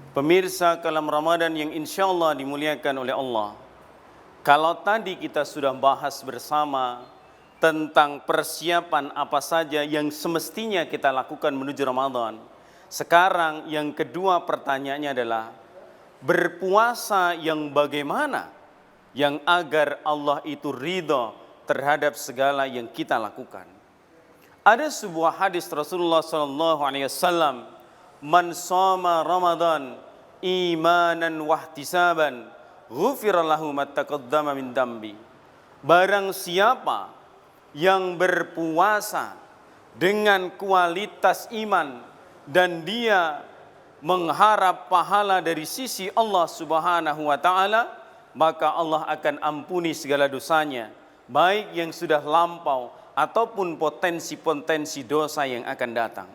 Pemirsa kalam Ramadan yang insya Allah dimuliakan oleh Allah. Kalau tadi kita sudah bahas bersama tentang persiapan apa saja yang semestinya kita lakukan menuju Ramadan. Sekarang yang kedua pertanyaannya adalah berpuasa yang bagaimana yang agar Allah itu ridho terhadap segala yang kita lakukan. Ada sebuah hadis Rasulullah SAW, man shoma Ramadan imanan wahtisaban ghufira lahu ma taqaddama min dambi. Barang siapa yang berpuasa dengan kualitas iman dan dia mengharap pahala dari sisi Allah Subhanahu wa taala, maka Allah akan ampuni segala dosanya, baik yang sudah lampau ataupun potensi-potensi dosa yang akan datang.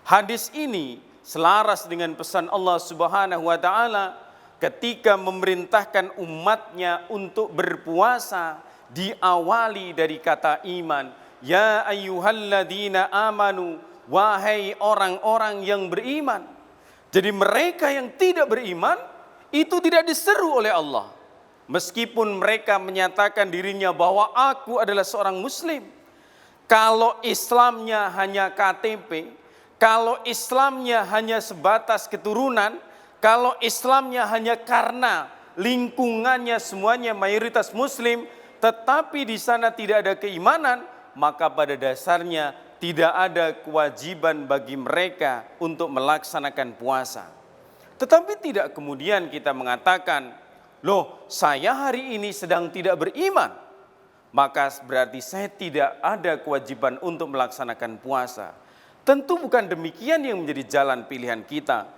Hadis ini selaras dengan pesan Allah Subhanahu wa taala ketika memerintahkan umatnya untuk berpuasa, diawali dari kata iman. Ya ayyuhalladzina amanu, wahai orang-orang yang beriman. Jadi mereka yang tidak beriman itu tidak diseru oleh Allah. Meskipun mereka menyatakan dirinya bahwa aku adalah seorang muslim. Kalau Islamnya hanya KTP, kalau Islamnya hanya sebatas keturunan, kalau Islamnya hanya karena lingkungannya semuanya mayoritas muslim, tetapi di sana tidak ada keimanan, maka pada dasarnya tidak ada kewajiban bagi mereka untuk melaksanakan puasa. Tetapi tidak kemudian kita mengatakan, loh saya hari ini sedang tidak beriman, maka berarti saya tidak ada kewajiban untuk melaksanakan puasa. Tentu bukan demikian yang menjadi jalan pilihan kita.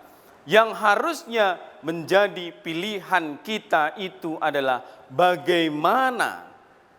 Yang harusnya menjadi pilihan kita itu adalah bagaimana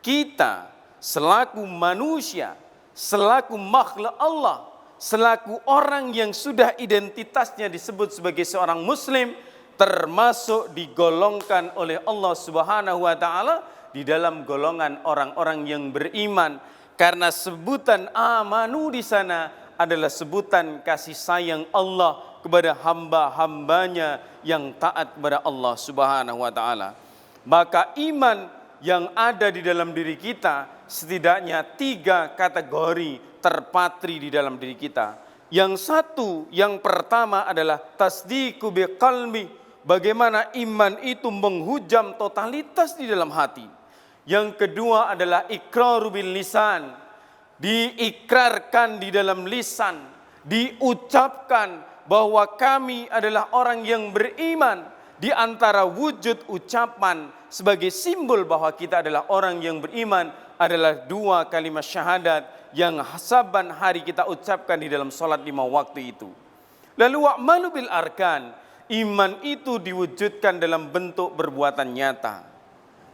kita selaku manusia, selaku makhluk Allah, selaku orang yang sudah identitasnya disebut sebagai seorang muslim, termasuk digolongkan oleh Allah Subhanahu wa taala di dalam golongan orang-orang yang beriman, karena sebutan amanu di sana adalah sebutan kasih sayang Allah kepada hamba-hambanya yang taat kepada Allah Subhanahu wa taala. Maka iman yang ada di dalam diri kita setidaknya 3 kategori terpatri di dalam diri kita. Yang satu, yang pertama adalah tasdiqu biqalbi, bagaimana iman itu menghujam totalitas di dalam hati. Yang kedua adalah iqraru bil lisan, diikrarkan di dalam lisan, diucapkan bahwa kami adalah orang yang beriman. Di antara wujud ucapan sebagai simbol bahwa kita adalah orang yang beriman adalah 2 kalimat syahadat yang saban hari kita ucapkan di dalam sholat 5 waktu itu. Lalu wa'malu bil arkan, iman itu diwujudkan dalam bentuk perbuatan nyata.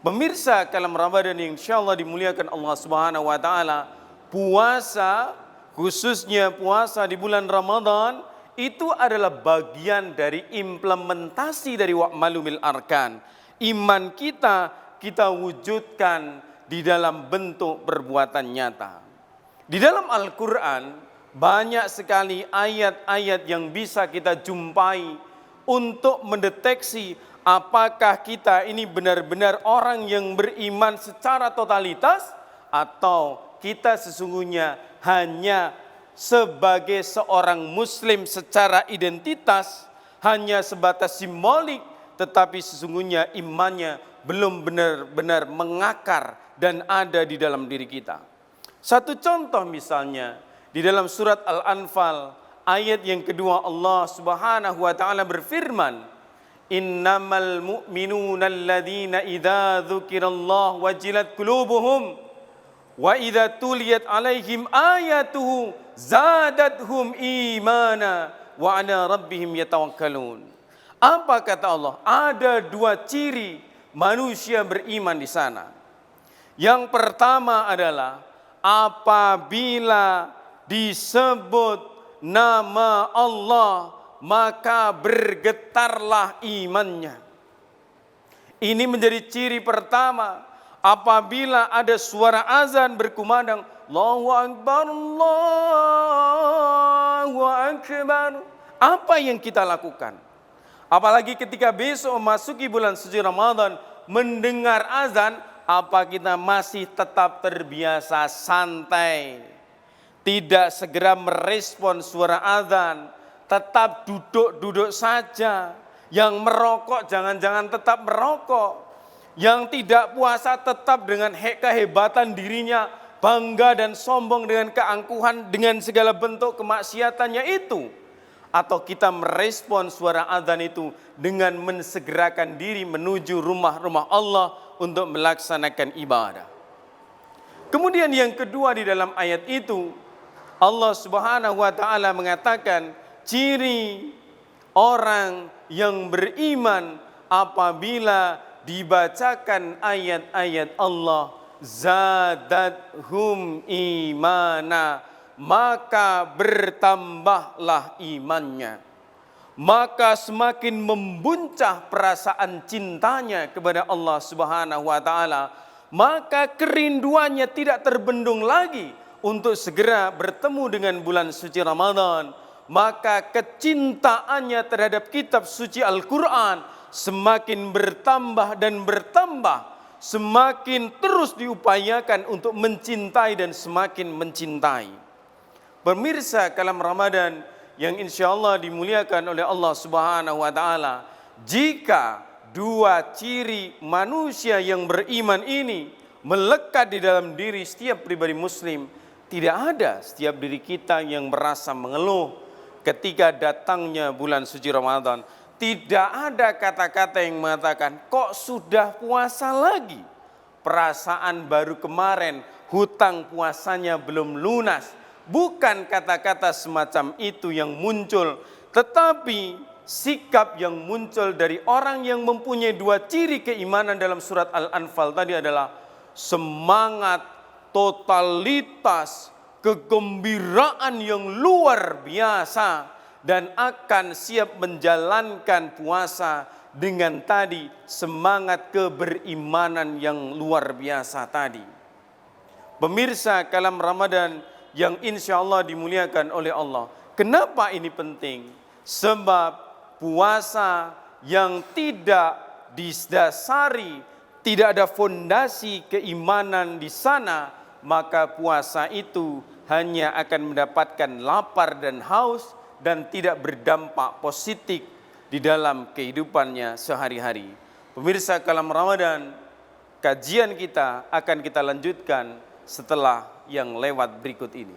Pemirsa kalam Ramadan yang insyaallah dimuliakan Allah Subhanahu wa taala, puasa, khususnya puasa di bulan Ramadan, itu adalah bagian dari implementasi dari wa'malu bil arkan. Iman kita wujudkan di dalam bentuk perbuatan nyata. Di dalam Al-Quran banyak sekali ayat-ayat yang bisa kita jumpai untuk mendeteksi apakah kita ini benar-benar orang yang beriman secara totalitas atau kita sesungguhnya hanya sebagai seorang muslim secara identitas, hanya sebatas simbolik, tetapi sesungguhnya imannya belum benar-benar mengakar dan ada di dalam diri kita. Satu contoh misalnya di dalam surat Al-Anfal ayat yang kedua, Allah Subhanahu wa taala berfirman, innamal mu'minuna alladzina idza dzukirallahu wajilat qulubuhum wa idza tuliyat alaihim ayatuhu zadathum imana wa ala rabbihim yatawakkalun. Apa kata Allah? Ada 2 ciri manusia beriman di sana. Yang pertama adalah apabila disebut nama Allah maka bergetarlah imannya. Ini menjadi ciri pertama. Apabila ada suara azan berkumandang, Allahu Akbar, Allahu Akbar. Apa yang kita lakukan? Apalagi ketika besok memasuki bulan suci Ramadan, mendengar azan, apa kita masih tetap terbiasa santai, tidak segera merespon suara azan, tetap duduk-duduk saja. Yang merokok jangan-jangan tetap merokok. Yang tidak puasa tetap dengan kehebatan dirinya, bangga dan sombong dengan keangkuhan, dengan segala bentuk kemaksiatannya itu. Atau kita merespon suara azan itu dengan mensegerakan diri menuju rumah-rumah Allah untuk melaksanakan ibadah. Kemudian yang kedua di dalam ayat itu, Allah Subhanahu wa taala mengatakan ciri orang yang beriman apabila dibacakan ayat-ayat Allah, zadathum imana, maka bertambahlah imannya. Maka semakin membuncah perasaan cintanya kepada Allah Subhanahu wa taala, maka kerinduannya tidak terbendung lagi untuk segera bertemu dengan bulan suci Ramadan. Maka kecintaannya terhadap kitab suci Al-Quran semakin bertambah dan bertambah, semakin terus diupayakan untuk mencintai dan semakin mencintai. Pemirsa kalam Ramadan yang insya Allah dimuliakan oleh Allah Subhanahu wa taala, jika dua ciri manusia yang beriman ini melekat di dalam diri setiap pribadi muslim, tidak ada setiap diri kita yang merasa mengeluh ketika datangnya bulan suci Ramadan. Tidak ada kata-kata yang mengatakan, kok sudah puasa lagi? Perasaan baru kemarin, hutang puasanya belum lunas. Bukan kata-kata semacam itu yang muncul, tetapi sikap yang muncul dari orang yang mempunyai dua ciri keimanan dalam surat Al-Anfal tadi adalah semangat, totalitas, kegembiraan yang luar biasa, dan akan siap menjalankan puasa dengan tadi semangat keberimanan yang luar biasa tadi. Pemirsa kalam Ramadan yang insya Allah dimuliakan oleh Allah. Kenapa ini penting? Sebab puasa yang tidak didasari, tidak ada fondasi keimanan di sana, maka puasa itu hanya akan mendapatkan lapar dan haus dan tidak berdampak positif di dalam kehidupannya sehari-hari. Pemirsa kalam Ramadan, kajian kita akan kita lanjutkan setelah yang lewat berikut ini.